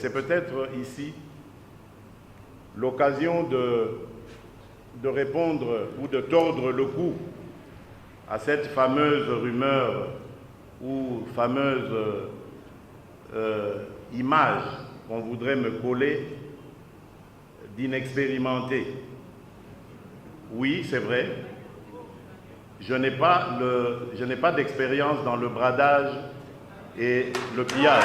C'est peut-être ici l'occasion de répondre ou de tordre le cou à cette fameuse rumeur ou fameuse image qu'on voudrait me coller d'inexpérimenté. Oui, c'est vrai, je n'ai pas d'expérience dans le bradage et le pillage.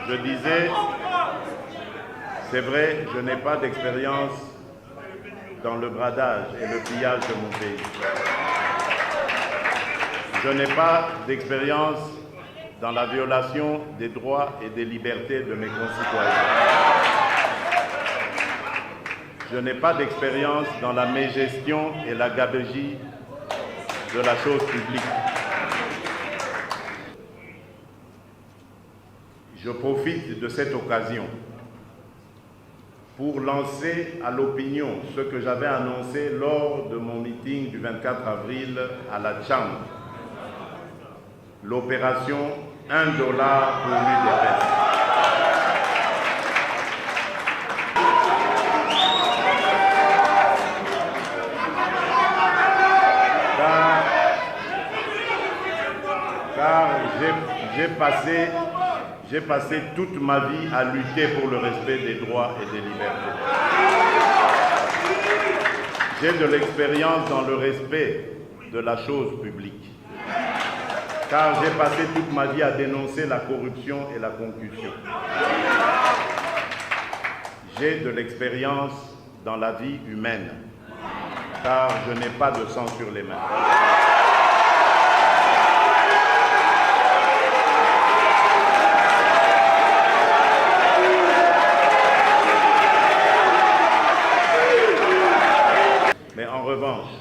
Je disais, c'est vrai, je n'ai pas d'expérience dans le bradage et le pillage de mon pays. Je n'ai pas d'expérience dans la violation des droits et des libertés de mes concitoyens. Je n'ai pas d'expérience dans la mégestion et la gabegie de la chose publique. Je profite de cette occasion pour lancer à l'opinion ce que j'avais annoncé lors de mon meeting du 24 avril à la Chambre. L'opération $1 pour l'UDPS. Car j'ai passé toute ma vie à lutter pour le respect des droits et des libertés. J'ai de l'expérience dans le respect de la chose publique. Car j'ai passé toute ma vie à dénoncer la corruption et la concussion. J'ai de l'expérience dans la vie humaine, car je n'ai pas de sang sur les mains. Mais en revanche,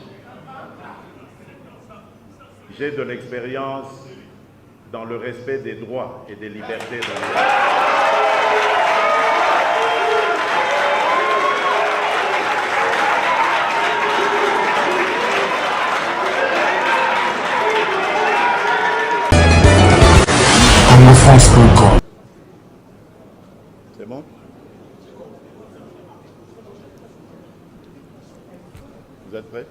j'ai de l'expérience dans le respect des droits et des libertés de l'homme. C'est bon? Vous êtes prêts?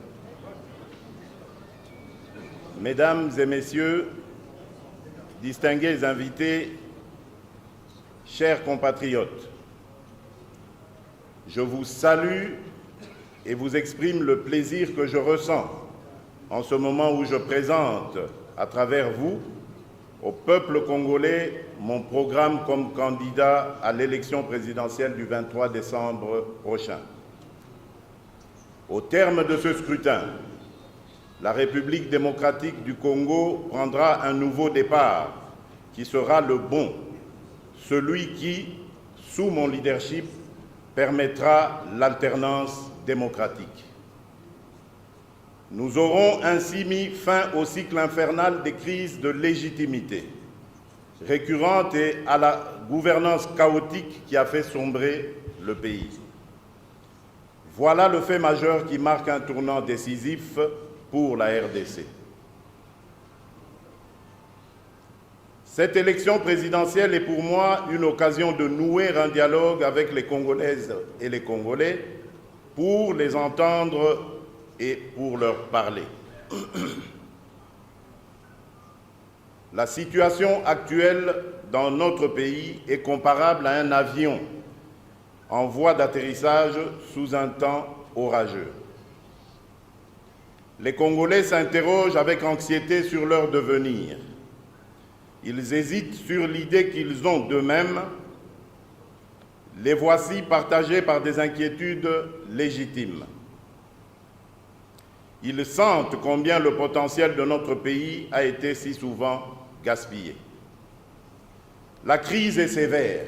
Mesdames et messieurs, distingués invités, chers compatriotes, je vous salue et vous exprime le plaisir que je ressens en ce moment où je présente à travers vous au peuple congolais mon programme comme candidat à l'élection présidentielle du 23 décembre prochain. Au terme de ce scrutin, la République démocratique du Congo prendra un nouveau départ qui sera le bon, celui qui, sous mon leadership, permettra l'alternance démocratique. Nous aurons ainsi mis fin au cycle infernal des crises de légitimité récurrentes et à la gouvernance chaotique qui a fait sombrer le pays. Voilà le fait majeur qui marque un tournant décisif pour la RDC. Cette élection présidentielle est pour moi une occasion de nouer un dialogue avec les Congolaises et les Congolais pour les entendre et pour leur parler. La situation actuelle dans notre pays est comparable à un avion en voie d'atterrissage sous un temps orageux. Les Congolais s'interrogent avec anxiété sur leur devenir. Ils hésitent sur l'idée qu'ils ont d'eux-mêmes. Les voici partagés par des inquiétudes légitimes. Ils sentent combien le potentiel de notre pays a été si souvent gaspillé. La crise est sévère.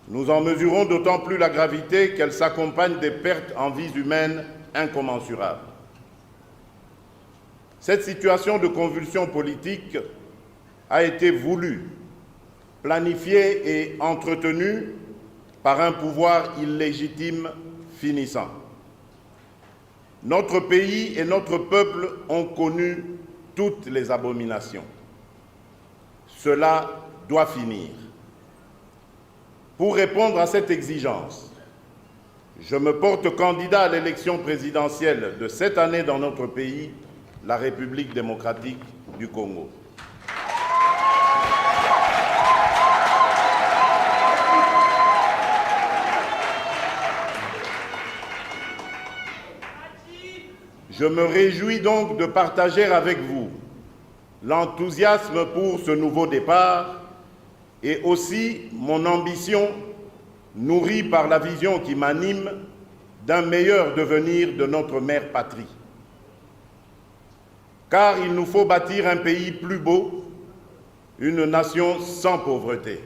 Nous en mesurons d'autant plus la gravité qu'elle s'accompagne des pertes en vies humaines incommensurables. Cette situation de convulsion politique a été voulue, planifiée et entretenue par un pouvoir illégitime finissant. Notre pays et notre peuple ont connu toutes les abominations. Cela doit finir. Pour répondre à cette exigence, je me porte candidat à l'élection présidentielle de cette année dans notre pays, la République démocratique du Congo. Je me réjouis donc de partager avec vous l'enthousiasme pour ce nouveau départ et aussi mon ambition, nourrie par la vision qui m'anime, d'un meilleur devenir de notre mère patrie. Car il nous faut bâtir un pays plus beau, une nation sans pauvreté.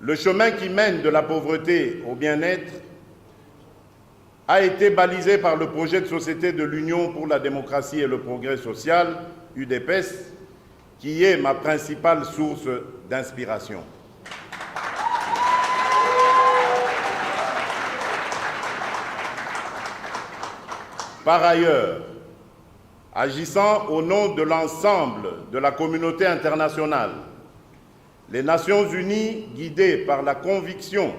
Le chemin qui mène de la pauvreté au bien-être a été balisé par le projet de société de l'Union pour la démocratie et le progrès social, UDPS, qui est ma principale source d'inspiration. Par ailleurs, agissant au nom de l'ensemble de la communauté internationale, les Nations Unies, guidées par la conviction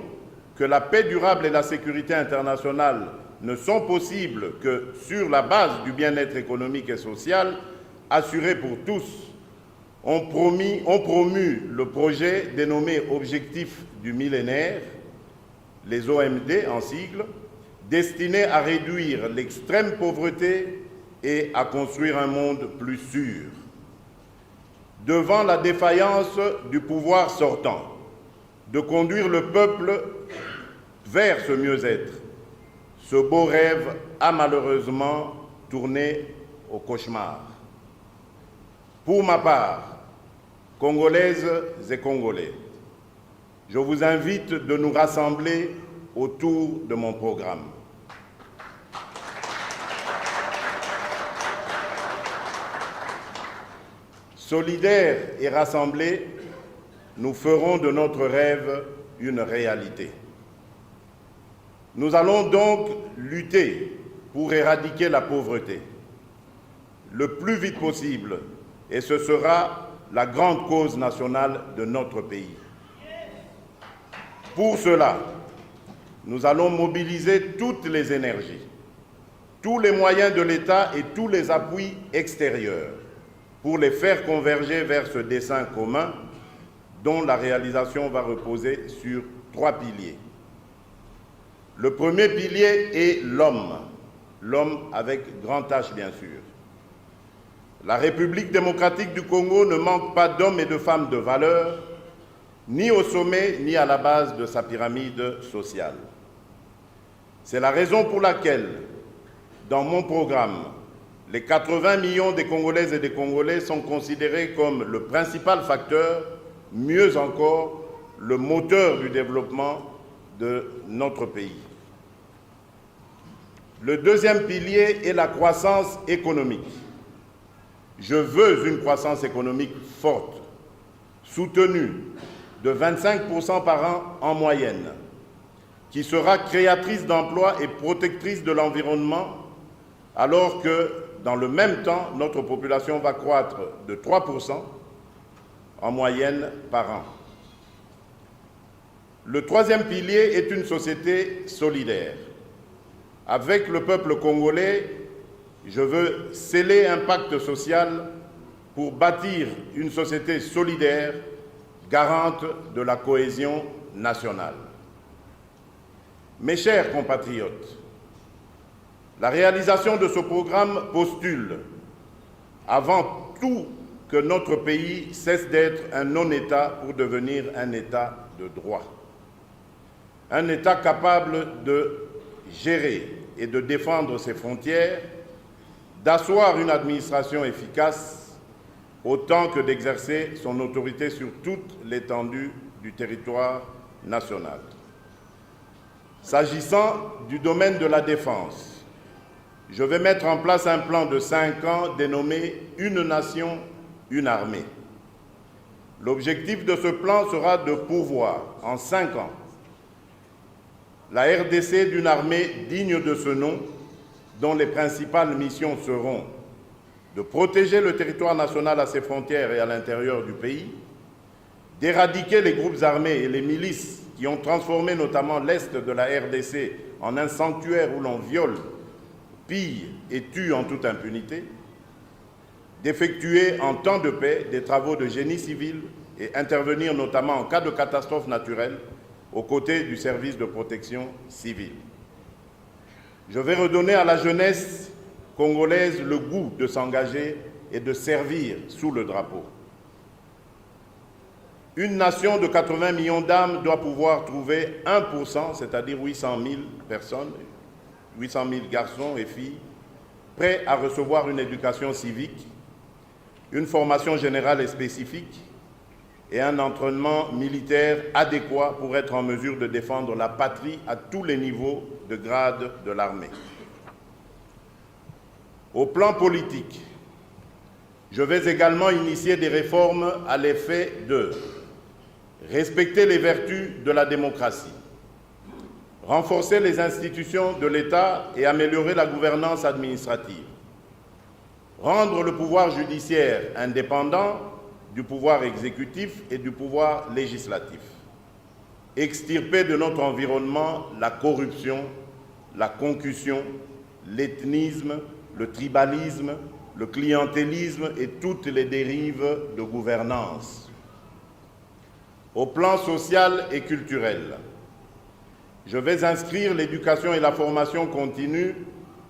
que la paix durable et la sécurité internationale ne sont possibles que sur la base du bien-être économique et social assuré pour tous, ont promu le projet dénommé Objectifs du millénaire, les OMD en sigle, destiné à réduire l'extrême pauvreté et à construire un monde plus sûr. Devant la défaillance du pouvoir sortant de conduire le peuple vers ce mieux-être, ce beau rêve a malheureusement tourné au cauchemar. Pour ma part, Congolaises et Congolais, je vous invite de nous rassembler autour de mon programme. Solidaires et rassemblés, nous ferons de notre rêve une réalité. Nous allons donc lutter pour éradiquer la pauvreté le plus vite possible, et ce sera la grande cause nationale de notre pays. Pour cela, nous allons mobiliser toutes les énergies, tous les moyens de l'État et tous les appuis extérieurs pour les faire converger vers ce dessein commun dont la réalisation va reposer sur 3 piliers. Le premier pilier est l'homme, l'homme avec grand H bien sûr. La République démocratique du Congo ne manque pas d'hommes et de femmes de valeur, ni au sommet ni à la base de sa pyramide sociale. C'est la raison pour laquelle, dans mon programme, les 80 millions des Congolaises et des Congolais sont considérés comme le principal facteur, mieux encore, le moteur du développement de notre pays. Le deuxième pilier est la croissance économique. Je veux une croissance économique forte, soutenue de 25% par an en moyenne, qui sera créatrice d'emplois et protectrice de l'environnement, alors que, dans le même temps, notre population va croître de 3% en moyenne par an. Le troisième pilier est une société solidaire. Avec le peuple congolais, je veux sceller un pacte social pour bâtir une société solidaire, garante de la cohésion nationale. Mes chers compatriotes, la réalisation de ce programme postule, avant tout, que notre pays cesse d'être un non-État pour devenir un État de droit. Un État capable de gérer et de défendre ses frontières, d'asseoir une administration efficace, autant que d'exercer son autorité sur toute l'étendue du territoire national. S'agissant du domaine de la défense, je vais mettre en place un plan de 5 ans dénommé « Une nation, une armée ». L'objectif de ce plan sera de pourvoir, en 5 ans, la RDC d'une armée digne de ce nom, dont les principales missions seront de protéger le territoire national à ses frontières et à l'intérieur du pays, d'éradiquer les groupes armés et les milices qui ont transformé notamment l'Est de la RDC en un sanctuaire où l'on viole, pille et tue en toute impunité, d'effectuer en temps de paix des travaux de génie civil et intervenir notamment en cas de catastrophe naturelle aux côtés du service de protection civile. Je vais redonner à la jeunesse congolaise le goût de s'engager et de servir sous le drapeau. Une nation de 80 millions d'âmes doit pouvoir trouver 1%, c'est-à-dire 800 000 personnes, 800 000 garçons et filles, prêts à recevoir une éducation civique, une formation générale et spécifique et un entraînement militaire adéquat pour être en mesure de défendre la patrie à tous les niveaux de grade de l'armée. Au plan politique, je vais également initier des réformes à l'effet de respecter les vertus de la démocratie, renforcer les institutions de l'État et améliorer la gouvernance administrative, rendre le pouvoir judiciaire indépendant du pouvoir exécutif et du pouvoir législatif, extirper de notre environnement la corruption, la concussion, l'ethnisme, le tribalisme, le clientélisme et toutes les dérives de gouvernance. Au plan social et culturel, je vais inscrire l'éducation et la formation continue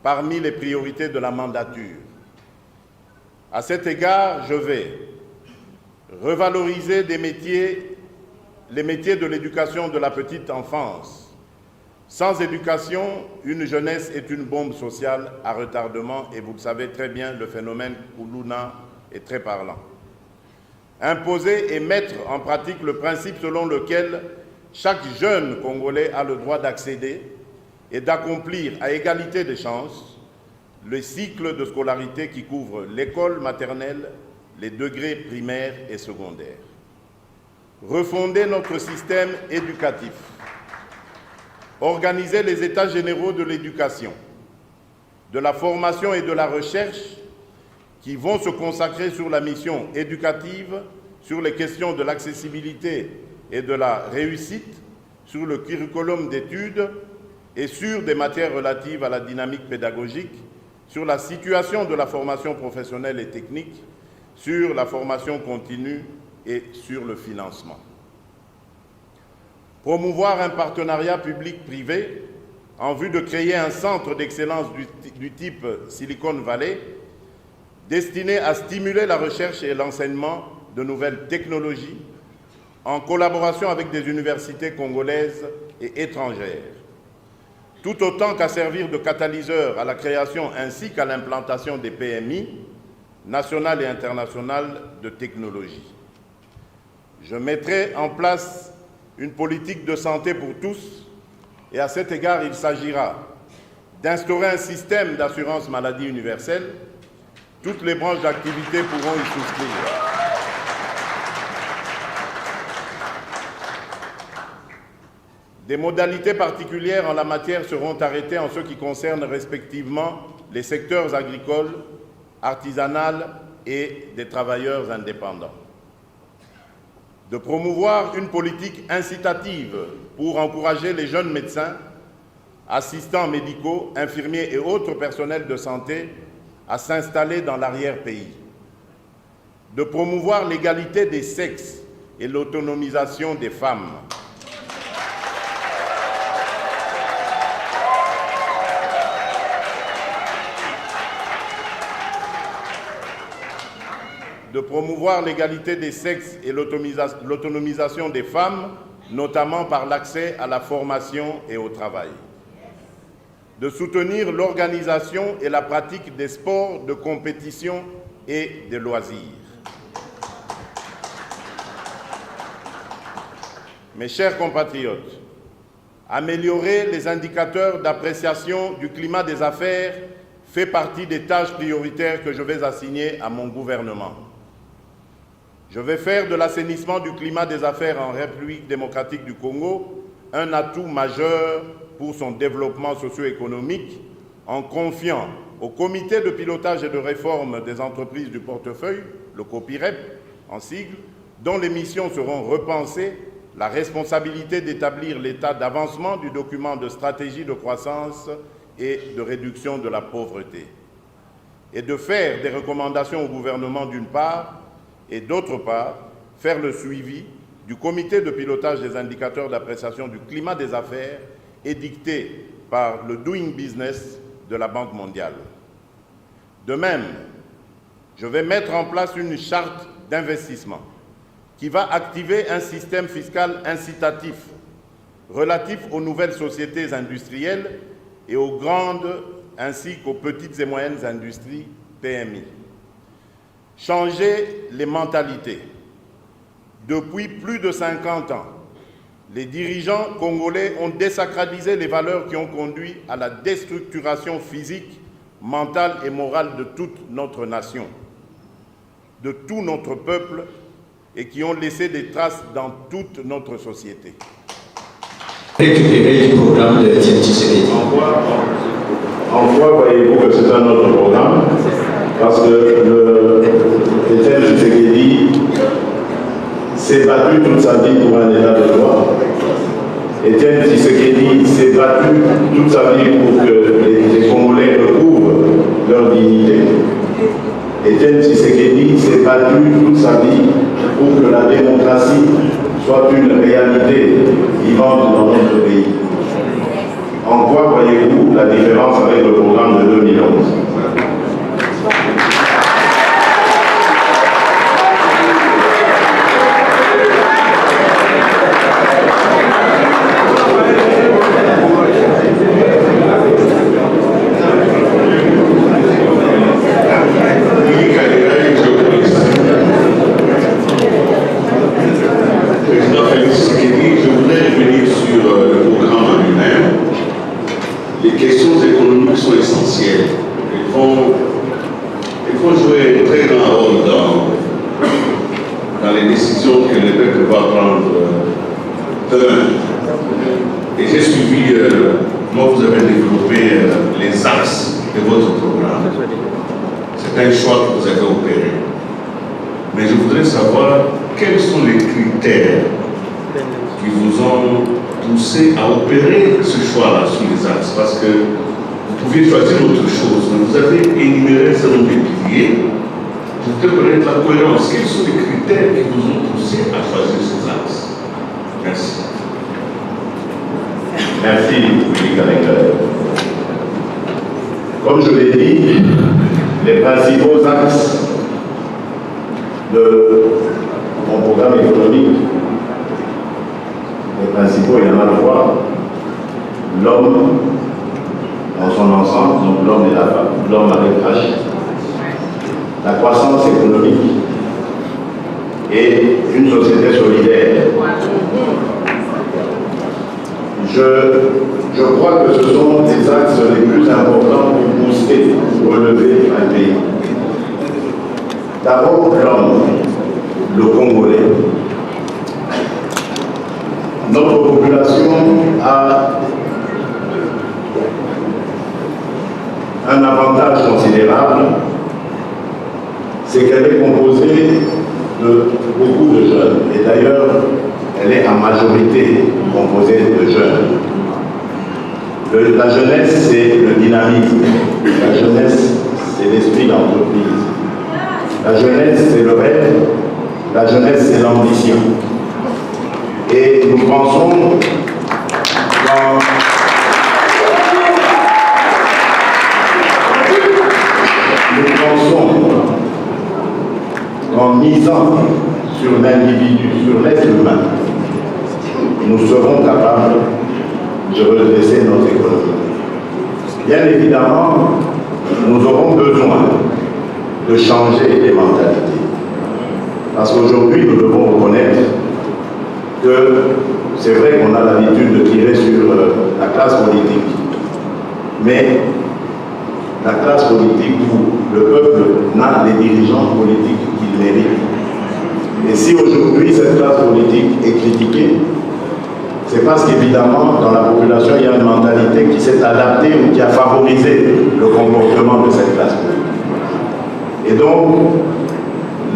parmi les priorités de la mandature. À cet égard, je vais revaloriser les métiers de l'éducation de la petite enfance. Sans éducation, une jeunesse est une bombe sociale à retardement et vous le savez très bien, le phénomène Koulouna est très parlant. Imposer et mettre en pratique le principe selon lequel chaque jeune Congolais a le droit d'accéder et d'accomplir à égalité de chances le cycle de scolarité qui couvre l'école maternelle, les degrés primaires et secondaires. Refonder notre système éducatif. Organiser les états généraux de l'éducation, de la formation et de la recherche qui vont se consacrer sur la mission éducative, sur les questions de l'accessibilité et de la réussite, sur le curriculum d'études et sur des matières relatives à la dynamique pédagogique, sur la situation de la formation professionnelle et technique, sur la formation continue et sur le financement. Promouvoir un partenariat public-privé en vue de créer un centre d'excellence du type Silicon Valley destiné à stimuler la recherche et l'enseignement de nouvelles technologies en collaboration avec des universités congolaises et étrangères, tout autant qu'à servir de catalyseur à la création ainsi qu'à l'implantation des PMI nationales et internationales de technologie. Je mettrai en place une politique de santé pour tous et à cet égard, il s'agira d'instaurer un système d'assurance maladie universelle. Toutes les branches d'activité pourront y souscrire. Des modalités particulières en la matière seront arrêtées en ce qui concerne respectivement les secteurs agricoles, artisanal et des travailleurs indépendants. De promouvoir une politique incitative pour encourager les jeunes médecins, assistants médicaux, infirmiers et autres personnels de santé à s'installer dans l'arrière-pays. De promouvoir l'égalité des sexes et l'autonomisation des femmes. De promouvoir l'égalité des sexes et l'autonomisation des femmes, notamment par l'accès à la formation et au travail. De soutenir l'organisation et la pratique des sports de compétition et des loisirs. Mes chers compatriotes, améliorer les indicateurs d'appréciation du climat des affaires fait partie des tâches prioritaires que je vais assigner à mon gouvernement. Je vais faire de l'assainissement du climat des affaires en République démocratique du Congo un atout majeur pour son développement socio-économique en confiant au Comité de pilotage et de réforme des entreprises du portefeuille, le COPIREP en sigle, dont les missions seront repensées, la responsabilité d'établir l'état d'avancement du document de stratégie de croissance et de réduction de la pauvreté, et de faire des recommandations au gouvernement d'une part, et d'autre part, faire le suivi du comité de pilotage des indicateurs d'appréciation du climat des affaires édicté par le Doing Business de la Banque mondiale. De même, je vais mettre en place une charte d'investissement qui va activer un système fiscal incitatif relatif aux nouvelles sociétés industrielles et aux grandes ainsi qu'aux petites et moyennes industries PMI. Changer les mentalités. Depuis plus de 50 ans, les dirigeants congolais ont désacralisé les valeurs qui ont conduit à la déstructuration physique, mentale et morale de toute notre nation, de tout notre peuple, et qui ont laissé des traces dans toute notre société. Récupérer le programme de Tshisekedi. En quoi voyez-vous que c'est un autre programme? Parce que Étienne Tshisekedi s'est battu toute sa vie pour un état de droit. Étienne Tshisekedi s'est battu toute sa vie pour que les Congolais recouvrent leur dignité. Étienne Tshisekedi s'est battu toute sa vie pour que la démocratie soit une réalité vivante dans notre pays. En quoi voyez-vous la différence avec le programme de 2011? Et j'ai suivi, moi vous avez développé les axes de votre programme. C'est un choix que vous avez opéré. Mais je voudrais savoir quels sont les critères qui vous ont poussé à opérer ce choix-là sur les axes. Parce que vous pouviez choisir autre chose, mais vous avez énuméré un certain nombre de piliers. Je voudrais connaître la cohérence. Quels sont les critères qui vous ont poussé à choisir ces axes? Merci. Merci, Philippe. Comme je l'ai dit, les principaux axes de mon programme économique, les principaux, il y en a trois. L'homme dans son ensemble, donc l'homme et la femme, l'homme avec H, la croissance économique et une société solidaire. Je crois que ce sont les axes les plus importants pour booster, pour relever un pays. D'abord, l'homme, le Congolais. Notre population a un avantage considérable, c'est qu'elle est composée de beaucoup de jeunes. Et d'ailleurs, elle est en majorité composée de jeunes. La jeunesse, c'est le dynamisme. La jeunesse, c'est l'esprit d'entreprise. La jeunesse, c'est le rêve. La jeunesse, c'est l'ambition. Et nous pensons qu'en misant sur l'individu, sur l'être humain, nous serons capables de redresser notre économie. Bien évidemment, nous aurons besoin de changer les mentalités. Parce qu'aujourd'hui, nous devons reconnaître que c'est vrai qu'on a l'habitude de tirer sur la classe politique. Mais la classe politique où le peuple n'a les dirigeants politiques qu'il mérite. Et si aujourd'hui cette classe politique est critiquée, c'est parce qu'évidemment, dans la population, il y a une mentalité qui s'est adaptée ou qui a favorisé le comportement de cette classe. Et donc,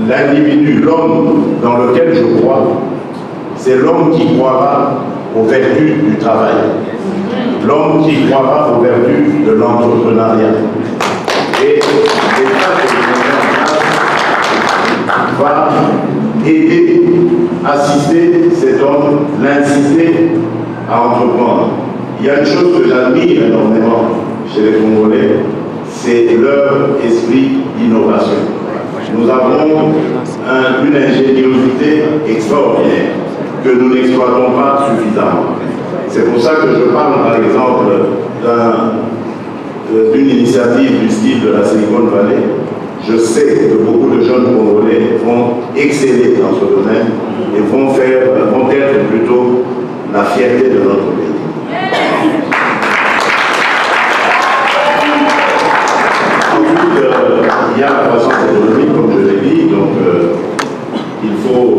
l'individu, l'homme dans lequel je crois, c'est l'homme qui croira aux vertus du travail, l'homme qui croira aux vertus de l'entrepreneuriat. Et l'État va aider, assister cet homme, l'inciter à entreprendre. Il y a une chose que j'admire énormément chez les Congolais, c'est leur esprit d'innovation. Nous avons une ingéniosité extraordinaire que nous n'exploitons pas suffisamment. C'est pour ça que je parle par exemple d'une initiative du style de la Silicon Valley. Je sais que beaucoup de jeunes Congolais vont exceller dans ce domaine et vont être plutôt la fierté de notre pays. Ensuite, il y a la croissance économique, comme je l'ai dit, donc il faut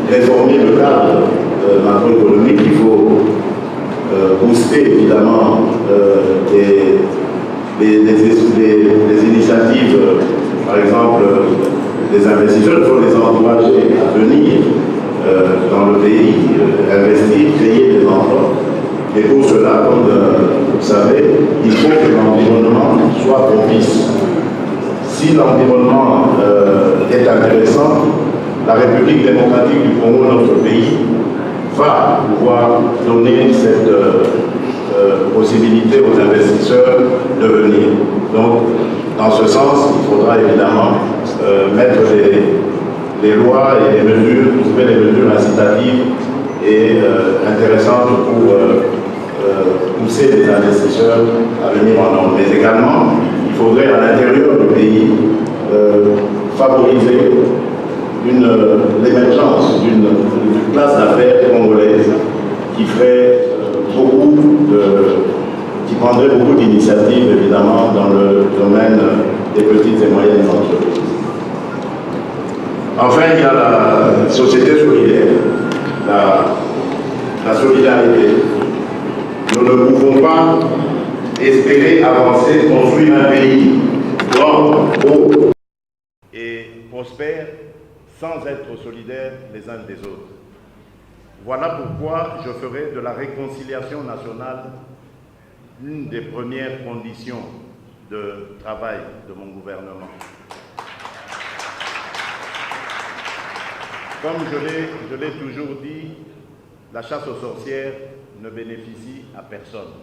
réformer le cadre macroéconomique, il faut booster évidemment les initiatives, par exemple, des investisseurs, il faut les encourager à venir dans le pays, investir, créer des emplois. Et pour cela, comme vous le savez, il faut que l'environnement soit propice. Si l'environnement est intéressant, la République démocratique du Congo, notre pays, va pouvoir donner cette possibilité aux investisseurs de venir. Donc, dans ce sens, il faudra évidemment mettre les lois et les mesures, trouver les mesures incitatives et intéressantes pour pousser les investisseurs à venir en nombre. Mais également, il faudrait à l'intérieur du pays favoriser l'émergence d'une classe d'affaires congolaise qui ferait qui prendrait beaucoup d'initiatives évidemment dans le domaine des petites et moyennes entreprises. Enfin, il y a la société solidaire, la solidarité. Nous ne pouvons pas espérer avancer, construire un pays grand, beau et prospère sans être solidaires les uns des autres. Voilà pourquoi je ferai de la réconciliation nationale une des premières conditions de travail de mon gouvernement. Comme je l'ai toujours dit, la chasse aux sorcières ne bénéficie à personne.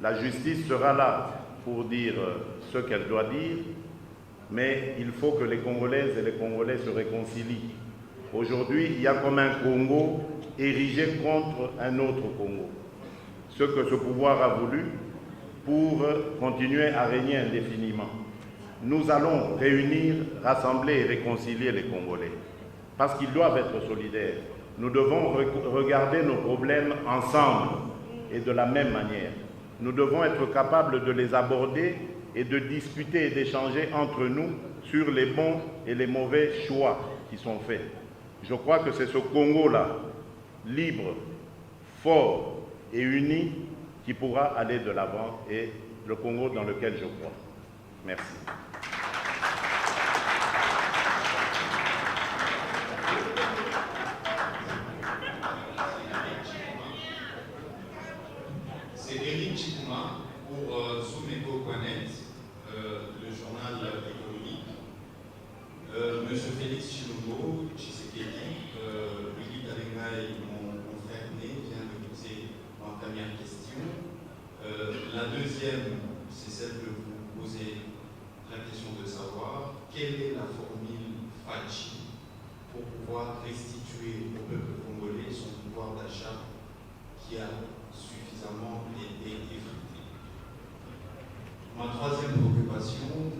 La justice sera là pour dire ce qu'elle doit dire, mais il faut que les Congolaises et les Congolais se réconcilient. Aujourd'hui, il y a comme un Congo érigé contre un autre Congo. Ce que ce pouvoir a voulu pour continuer à régner indéfiniment. Nous allons réunir, rassembler et réconcilier les Congolais. Parce qu'ils doivent être solidaires. Nous devons regarder nos problèmes ensemble et de la même manière. Nous devons être capables de les aborder et de discuter et d'échanger entre nous sur les bons et les mauvais choix qui sont faits. Je crois que c'est ce Congo-là, libre, fort et uni, qui pourra aller de l'avant et le Congo dans lequel je crois. Merci. C'est Eric Chikouma pour Soumego.net, le journal économique. Monsieur Félix Chilombo, Tshisekedi, Willy Dalengai, mon confrère né, vient de poser ma première question. La deuxième, c'est celle de vous poser la question de savoir quelle est la formule FACHI pour pouvoir restituer au peuple congolais son pouvoir d'achat qui a suffisamment été effrité. Ma troisième préoccupation,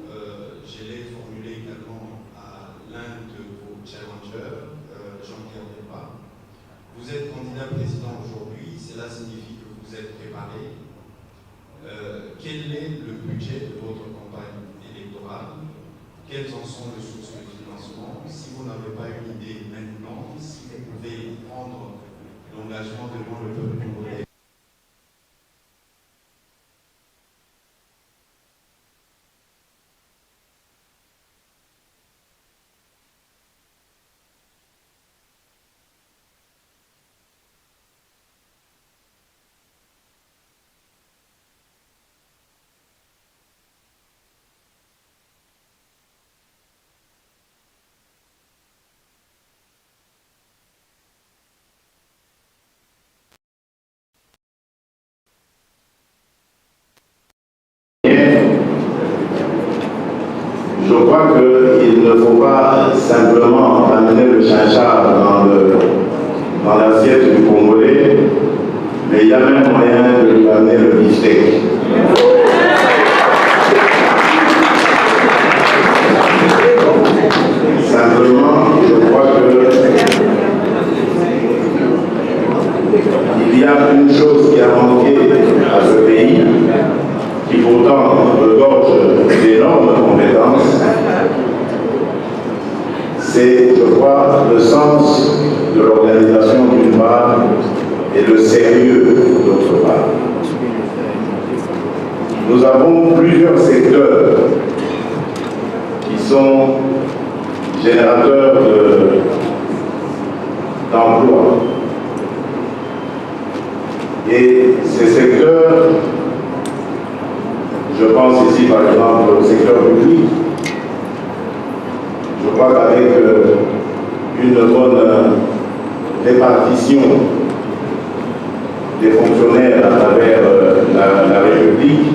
je l'ai formulée également à l'un de vos challengers, Jean-Pierre Demba. Vous êtes candidat président aujourd'hui, cela signifie que vous êtes préparé. Quel est le budget de votre campagne électorale? Quelles en sont les sources de financement? Si vous n'avez pas une idée maintenant, si vous pouvez prendre l'engagement devant le peuple congolais. Je crois qu'il ne faut pas simplement amener le chinchard dans l'assiette du Congolais, mais il y a même moyen de lui amener le beefsteak. Simplement, je crois qu'il y a une chose qui a manqué à ce pays, qui pourtant regorge d'énormes compétences, c'est, je crois, le sens de l'organisation d'une part et le sérieux d'autre part. Nous avons plusieurs secteurs qui sont générateurs d'emplois. Et ces secteurs, je pense ici par exemple au secteur public, je crois qu'avec une bonne répartition des fonctionnaires à travers la République,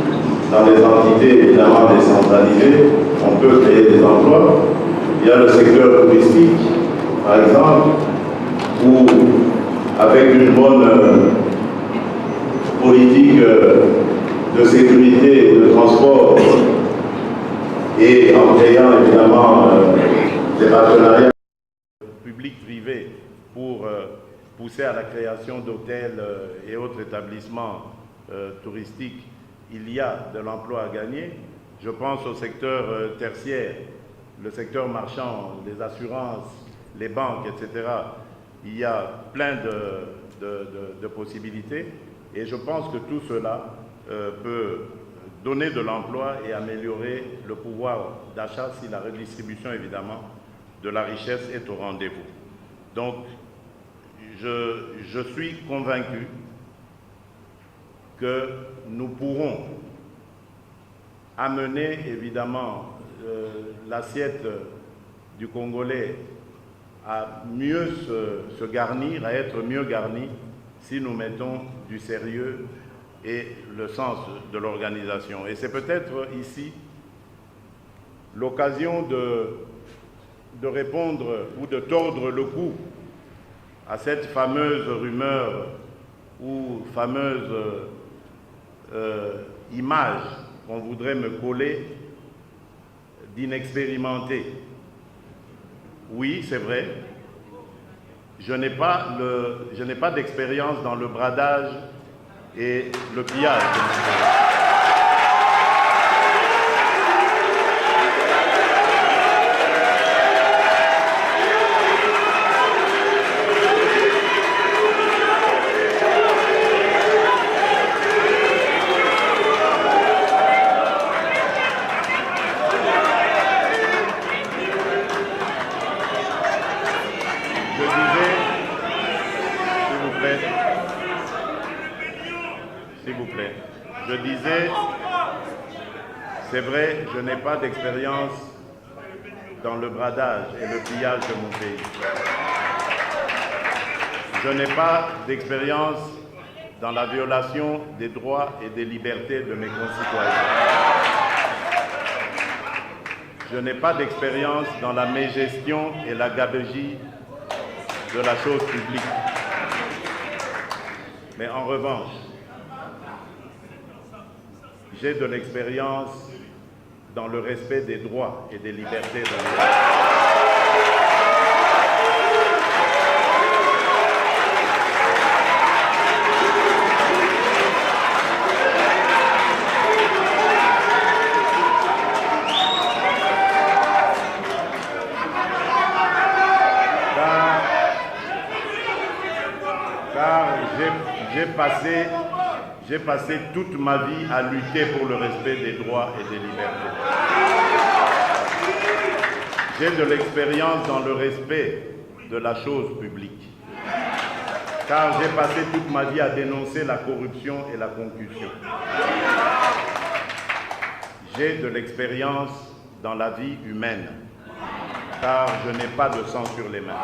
dans des entités évidemment décentralisées, on peut créer des emplois. Il y a le secteur touristique, par exemple, où avec une bonne politique de sécurité, de transport, et en créant évidemment des partenariats public-privé pour pousser à la création d'hôtels et autres établissements touristiques, il y a de l'emploi à gagner. Je pense au secteur tertiaire, le secteur marchand, les assurances, les banques, etc. Il y a plein de possibilités et je pense que tout cela peut donner de l'emploi et améliorer le pouvoir d'achat si la redistribution, évidemment, de la richesse est au rendez-vous. Donc, je suis convaincu que nous pourrons amener, évidemment, l'assiette du Congolais à mieux se garnir, à être mieux garnie, si nous mettons du sérieux et le sens de l'organisation. Et c'est peut-être ici l'occasion de répondre ou de tordre le cou à cette fameuse rumeur ou fameuse image qu'on voudrait me coller d'inexpérimenté. Oui, c'est vrai, je n'ai pas d'expérience dans le bradage et le pillage. Je disais, c'est vrai, je n'ai pas d'expérience dans le bradage et le pillage de mon pays. Je n'ai pas d'expérience dans la violation des droits et des libertés de mes concitoyens. Je n'ai pas d'expérience dans la mégestion et la gabegie de la chose publique. Mais en revanche, j'ai de l'expérience dans le respect des droits et des libertés de l'État. j'ai passé toute ma vie à lutter pour le respect des droits et des libertés. J'ai de l'expérience dans le respect de la chose publique, car j'ai passé toute ma vie à dénoncer la corruption et la concussion. J'ai de l'expérience dans la vie humaine, car je n'ai pas de sang sur les mains.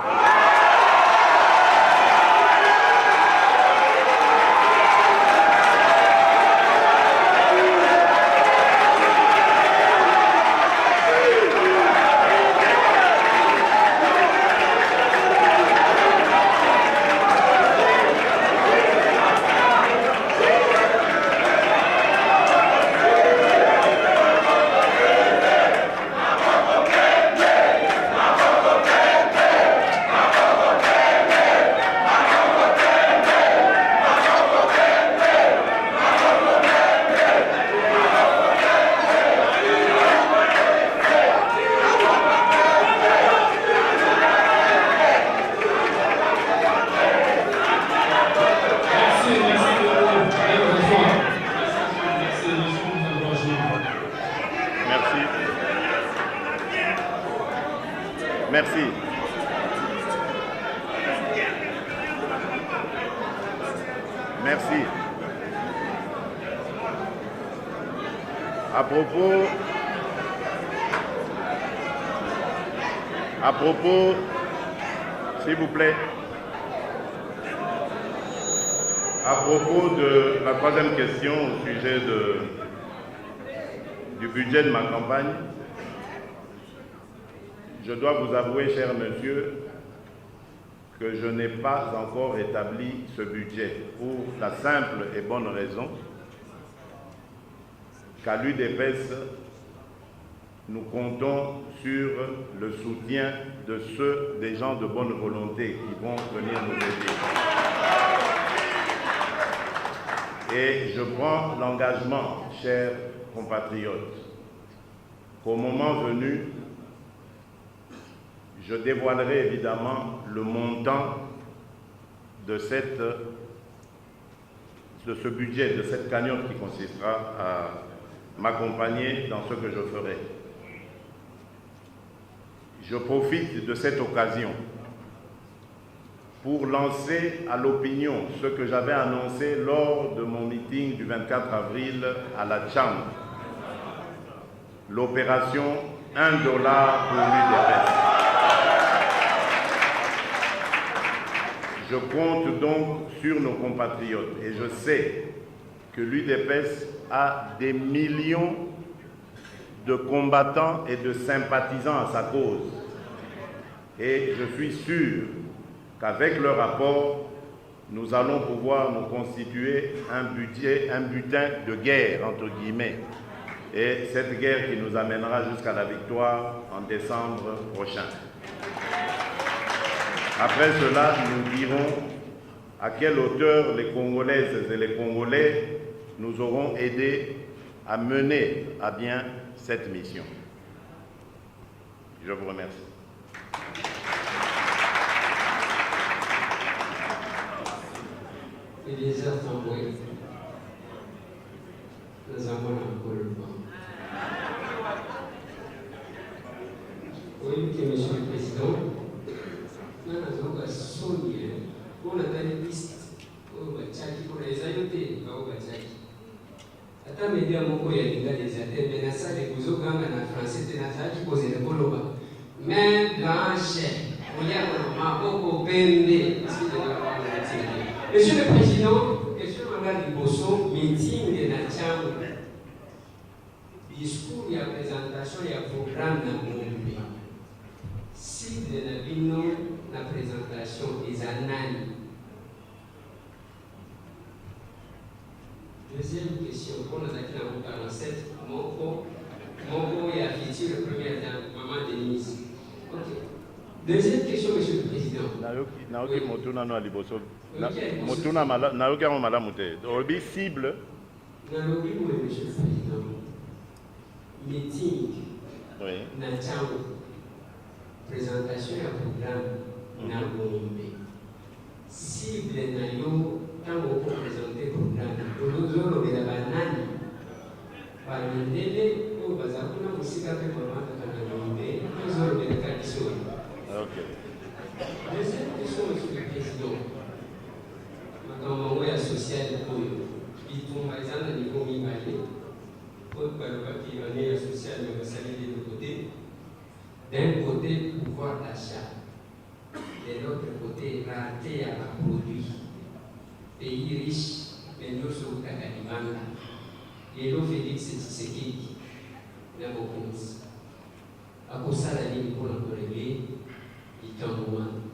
Merci. Merci. À propos, s'il vous plaît, à propos de la troisième question au sujet du budget de ma campagne, je dois vous avouer, cher monsieur, que je n'ai pas encore établi ce budget pour la simple et bonne raison qu'à l'UDPS, nous comptons sur le soutien de des gens de bonne volonté qui vont venir nous aider. Et je prends l'engagement, chers compatriotes, qu'au moment venu, je dévoilerai évidemment le montant de ce budget, de cette cagnotte qui consistera à m'accompagner dans ce que je ferai. Je profite de cette occasion pour lancer à l'opinion ce que j'avais annoncé lors de mon meeting du 24 avril à la Chambre, l'opération $1 pour l'UDPS. Je compte donc sur nos compatriotes et je sais que l'UDPS a des millions de combattants et de sympathisants à sa cause. Et je suis sûr qu'avec le rapport, nous allons pouvoir nous constituer un butin de guerre, entre guillemets. Et cette guerre qui nous amènera jusqu'à la victoire en décembre prochain. Après cela, nous dirons à quelle hauteur les Congolaises et les Congolais nous auront aidés à mener à bien cette mission. Je vous remercie. Eliezer Tamboué, nous avons encore le banc. Oui, Monsieur le Président, nous avons sonné, on a des pistes, on a les ayotés, on a ata media moko ya lingaleza te mena sa de kuzoganga na français te na taki poser le koloba mais blanche oya ko maboko pembe. Monsieur le Président, question manga liboso meeting de na chambre discours ya présentation ya programme na Bombe cible na bino na présentation des anani. Deuxième question, pour nous acquis en 47, Moko et Afiti, le premier dame, Maman Denise. Ok. Deuxième question, Monsieur le Président. Naoki Motuna no aliboso. Motuna naoki amo malamu te. Obi cible. Naoki mo Monsieur le Président. Meeting. Oui. Na chango. Présentation et programme na Bombe. Cible na yo tango présenter programme tozolobela banani bamindele oyo baza kuna mosika mpe bamataka na loyibe tozolobelaka biso. Deuxième question, monsieur le président, makambo ya social oyo bitumba eza na niveau mibale oyo balobaki bane ya social basali de deux côtés. D'un côté pouvoir d'achat, de l'autre côté rareté à la produit. Pays riche, mais nous sommes Kakalimanga. Et nous, Félix Tshisekedi, n'a pas commencé. À cause de la ligne pour l'encourager, il t'en demande.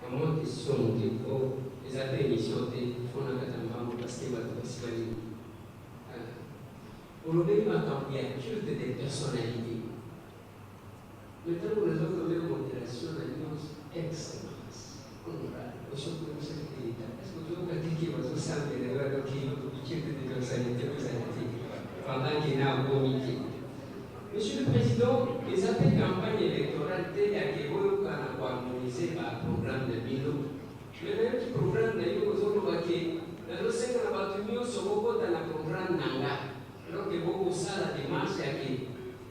À moi, question de quoi, les appels émissions de Fonakatamamo, parce que va te passer. Aujourd'hui, il y a culte des personnalités. Maintenant, nous avons une modération de l'annonce excellence. Honorable, monsieur le Conseil d'État, est-ce que vous avez dit qu'il va se sentir de la culte des personnalités pendant qu'il y a un comité? Monsieur le Président, les appels campagne électorale tels que vous avez harmonisé par programme de Milo. Le même programme de Milo, vous avez dit que nous sommes dans le programme Nanga. Alors que vous avez la démarche que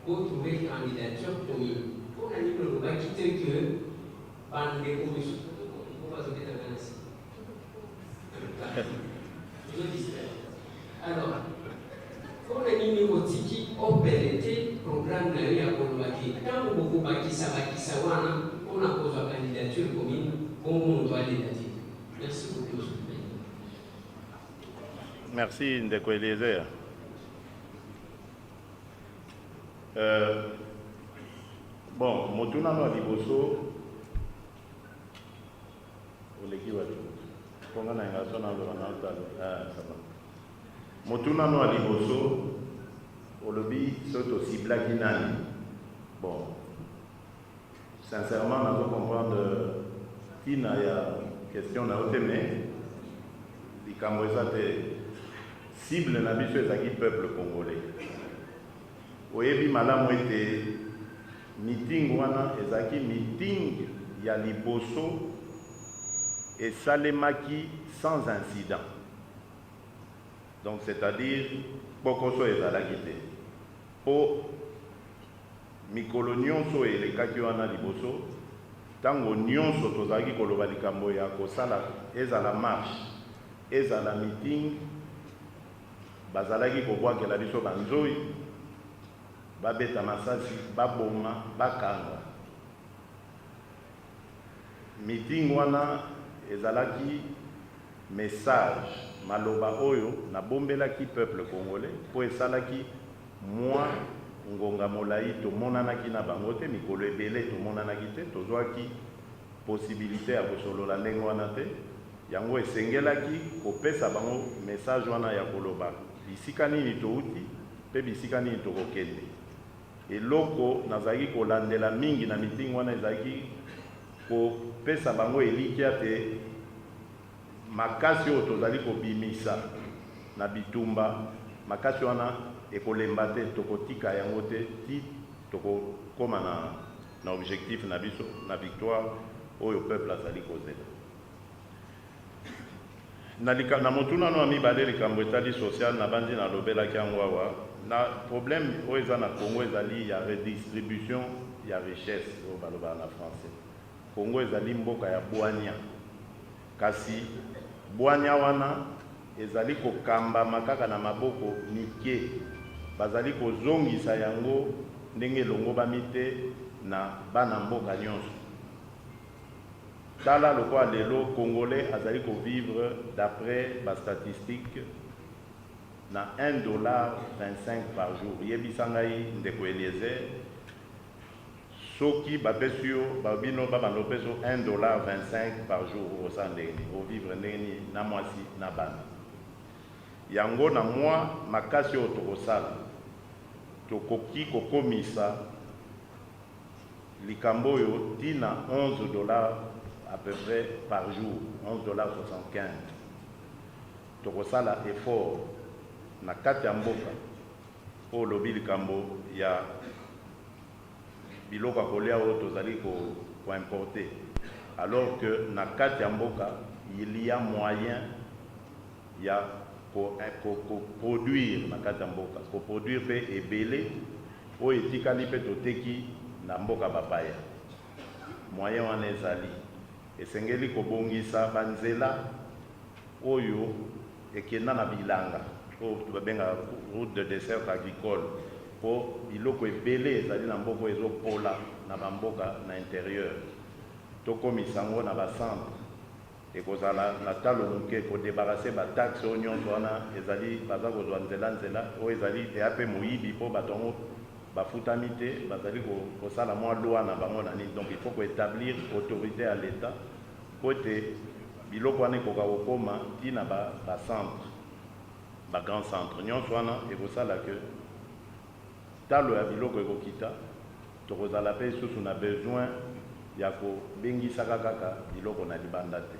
vous trouvez candidature commune. On a dit que nous avons quitté que par les commissions. On va se mettre dans alors, on a dit que nous avons opéré programme de la Colombaké. Quand vous avez dit que on a posé la candidature commune, on doit aller là-dessus. Merci beaucoup. Merci, Ndeko Eliezer. Bon, Motuna no Liboso, Motuna no Liboso, Olobi, c'est aussi Blaguinani. Bon, sincèrement, on doit comprendre qui n'a question n'a pas aimé. Les Cambodgiens cible n'a pas été peuple congolais. Oyebi malamu ete meeting wana ezaki meeting ya liboso esalemaki sans incident. Donc c'est-à-dire bokoso ezalaki te. Po mikolo nyonso elekaki wana liboso tango nyonso tozalaki koloba likambo ya kosala ezala marche ezala meeting bazalaki kobwakela biso banzoi babeta masasi baboma bakanga. Meeting wana ezalaki message maloba oyo na bombelaki peuple congolais po esalaki moi ngonga molai tomonanaki na bango te mikolo ebele tomonanaki te tozwaki possibilité ya kosolola ndenge wana te yango esengelaki kopesa bango message wana ya koloba bisika nini touti pe bisika nini tokokende. Eloko nazalaki kolandela mingi na meeting wana ezalaki kopesa bango elikia te makasi oyo tozali kobimisa na bitumba makasi wana ekolemba te tokotika yango te ti tokokoma na objectif na biso na victoire oyo peuple azali kozela. Na motuna no mibale likambo etali social na bandi na lobelaki yango awa na problème oyo eza na Congo ezali ya redistribution ya richesse oyo balobaka na français. Congo ezali mboka ya bwanya kasi bwanya wana ezali kokamba makaka na maboko mike bazali kozongisa yango ndenge longo bamite na bana mboka nyonso. Tala lokola lelo congolais azali ko vivre d'après ba statistique na $1.25 par jour. Yebisangai Ndeko Eliezer soki bapesi yo babino babanopeso $1.25 par jour osandeni o vivre ndeni na mwasi na bana. Yango na mwa makasi oyo tokosala tokoki kokomisa likambo oyo tina $11 à peu près par jour, $11.75. Tokosala effort na kati ya mboka po lobi likambo ya biloko kolia oyo tozali ko importer alors que na kati ya mboka il y a moyen, il y a pour produire na kati ya mboka, pour produire pe ebele o etikali pe toteki na mboka bapaya. Moyen wana ezali esengeli kobongisa banzela oyo ekenda na bilanga o babenga route de dessert agricole po biloko ebele ezali na mboka ezopola na bamboka na intérieur tokomisa ngo na bacentre ekozala na talo moke kodebarase bataxe oyo nyonso wana ezali baza kozwa nzela oyo ezali eya mpe moyibi mpo bato yango bafutami te bazali kosala mwa loi na bango na nini. Donc il faut koétablir autorité à l'état po ete biloko wana ekoka kokoma ntina bacentre bagrand centre nyonso wana ekosala ke talo ya biloko ekokita tokozala mpe susu na besoin ya kobengisaka kaka biloko na libanda te.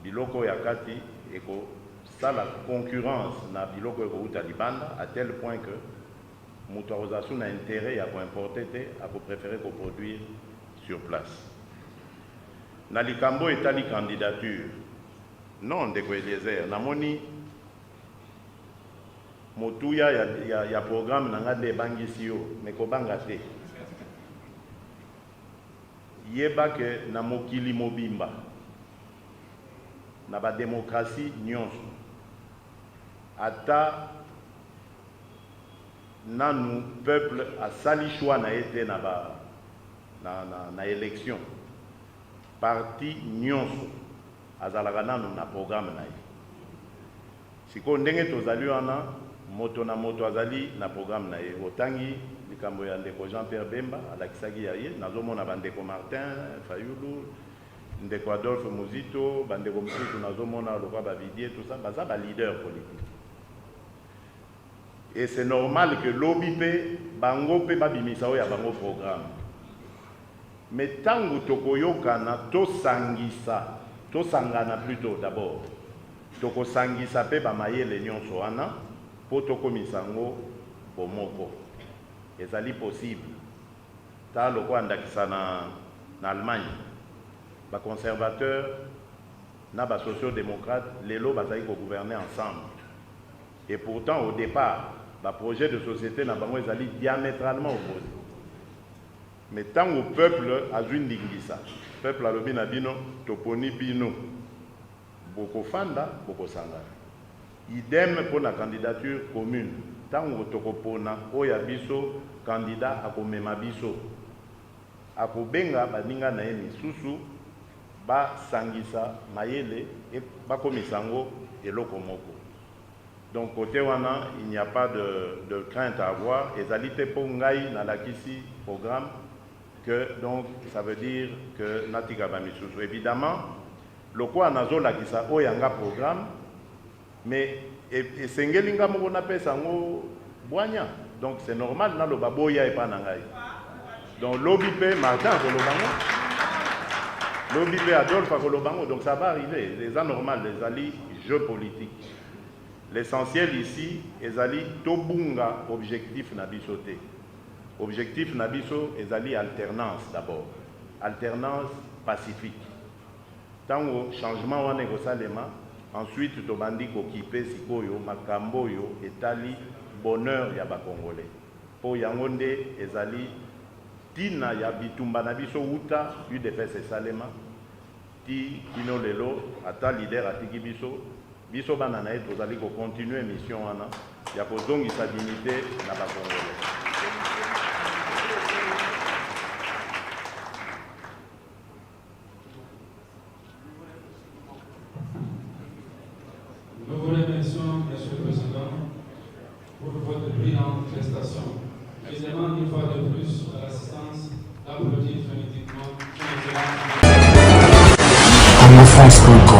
Biloko ya kati ekosala concurrence na biloko ekouta libanda à tel point que moto akozala na intérêt ya koimporte te akopréféré koproduire sur place. Na likambo etali candidature non ndeko Eliezer namoni motuya ya programme na nga nde ebangisi yo me kobanga te yeba ke na mokili mobimba na badémocratie nyonso ata nanu peuple asali choix na ete na élection parti nyonso azalaka nanu na programme na ye. Siko ndenge tozali wana moto na moto azali na programme na ye. Otangi likambo ya ndeko Jean-Pierre Bemba alakisaki ya ye nazomona bandeko Martin Fayulu ndeko Adolphe Muzito bandeko mosusu nazomona lokwa bavidie tout ça baza ba leader politique. Et c'est normal que lobby pe bango pe babimisa oyo ya bango programme. Mais tango tokoyokana tosangana plutôt d'abord tokosangisa pe bamayele nyonso wana po tokomisa ngo bomoko ezali possible. Ta lokwa ndakisa na Allemagne ba conservateur na ba sociodémocrate lelo bazali ko gouverner ensemble. Et pourtant au départ ba projet de société na bango ezali diamétralement opposé. Mais tant au peuple a une ndingisa, peuple a lobi na bino toponi bino boko fanda boko sangana. Idem pour la candidature commune. Tant au tokopona oya biso candidat akomema biso akobenga baninga na ye misusu ba sangisa mayele et ba komisango eloko moko. Donc côté wana il n'y a pas de crainte à avoir. Ezalité pour ngai na lakisi programme que donc ça veut dire que natika ba misusu évidemment loko anazo lakisa oyanga programme mais esengelinga moko na pesa ngo boanya. Donc c'est normal na lo baboya et pas na ngai. Donc lobby pe Martin Kolobango lobby pe Adolphe Kolobango, donc ça va arriver, c'est anormal les alliés jeux politiques. L'essentiel ici ezali tobunga objectif na biso te. Objectif na biso ezali alternance d'abord. Alternance pacifique. Tango changement wana ekosalema, ensuite tobandi kokipe sikoyo makambo yo etali bonheur ya ba Congolais. Po yango nde ezali tina ya bitumba na biso uta UDPS esalema ti kino lelo ata leader atiki biso bana na ye tozali ko continuer mission wana ya kozongisa dignité na ba Congolais. Nous vous remercions, Monsieur le Président, pour votre brillante prestation. Je demande une fois de plus à l'assistance d'applaudir phonétiquement.